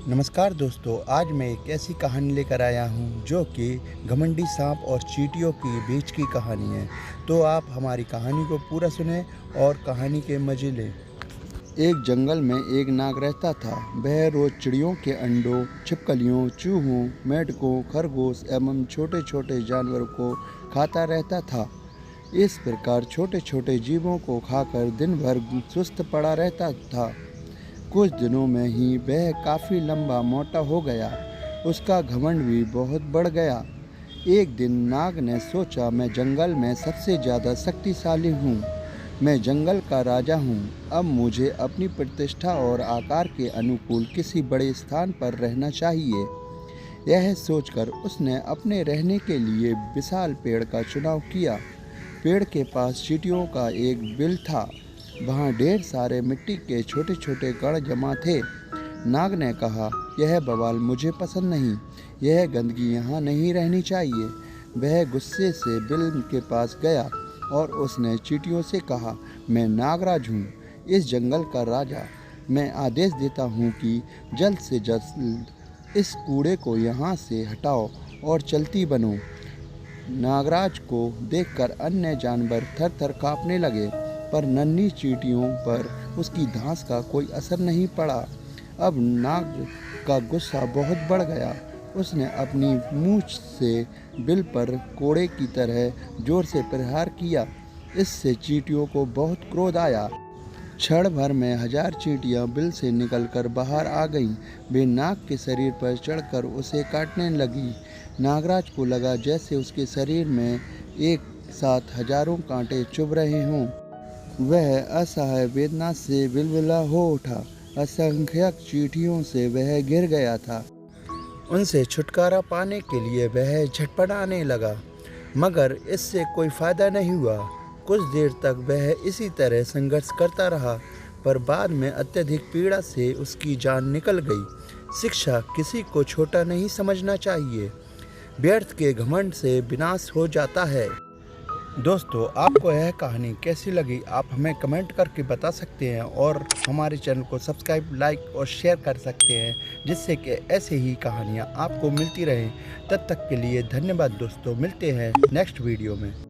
नमस्कार दोस्तों, आज मैं एक ऐसी कहानी लेकर आया हूँ जो कि घमंडी सांप और चींटियों के बीच की कहानी है। तो आप हमारी कहानी को पूरा सुने और कहानी के मज़े लें। एक जंगल में एक नाग रहता था। वह रोज़ चिड़ियों के अंडों, छिपकलियों, चूहों, मेंढकों, खरगोश एवं छोटे छोटे जानवरों को खाता रहता था। इस प्रकार छोटे छोटे जीवों को खाकर दिन भर सुस्त पड़ा रहता था। कुछ दिनों में ही वह काफ़ी लंबा मोटा हो गया। उसका घमंड भी बहुत बढ़ गया। एक दिन नाग ने सोचा, मैं जंगल में सबसे ज़्यादा शक्तिशाली हूँ। मैं जंगल का राजा हूँ। अब मुझे अपनी प्रतिष्ठा और आकार के अनुकूल किसी बड़े स्थान पर रहना चाहिए। यह सोचकर उसने अपने रहने के लिए विशाल पेड़ का चुनाव किया। पेड़ के पास चींटियों का एक बिल था। वहाँ ढेर सारे मिट्टी के छोटे छोटे कण जमा थे। नाग ने कहा, यह बवाल मुझे पसंद नहीं। यह गंदगी यहाँ नहीं रहनी चाहिए। वह गुस्से से बिल के पास गया और उसने चींटियों से कहा, मैं नागराज हूँ, इस जंगल का राजा। मैं आदेश देता हूँ कि जल्द से जल्द इस कूड़े को यहाँ से हटाओ और चलती बनो। नागराज को देखकर अन्य जानवर थर थर काँपने लगे, पर नन्ही चींटियों पर उसकी धांस का कोई असर नहीं पड़ा। अब नाग का गुस्सा बहुत बढ़ गया। उसने अपनी मूंछ से बिल पर कोड़े की तरह जोर से प्रहार किया। इससे चींटियों को बहुत क्रोध आया। क्षण भर में 1000 चींटियां बिल से निकलकर बाहर आ गईं। वे नाग के शरीर पर चढ़कर उसे काटने लगीं। नागराज को लगा जैसे उसके शरीर में एक साथ हजारों कांटे चुभ रहे हों। वह असहाय वेदना से विलविला हो उठा। असंख्यक चींटियों से वह घिर गया था। उनसे छुटकारा पाने के लिए वह झटपटाने लगा, मगर इससे कोई फायदा नहीं हुआ। कुछ देर तक वह इसी तरह संघर्ष करता रहा, पर बाद में अत्यधिक पीड़ा से उसकी जान निकल गई। शिक्षा, किसी को छोटा नहीं समझना चाहिए। व्यर्थ के घमंड से विनाश हो जाता है। दोस्तों, आपको यह कहानी कैसी लगी आप हमें कमेंट करके बता सकते हैं और हमारे चैनल को सब्सक्राइब, लाइक और शेयर कर सकते हैं, जिससे कि ऐसे ही कहानियाँ आपको मिलती रहें। तब तक के लिए धन्यवाद दोस्तों। मिलते हैं नेक्स्ट वीडियो में।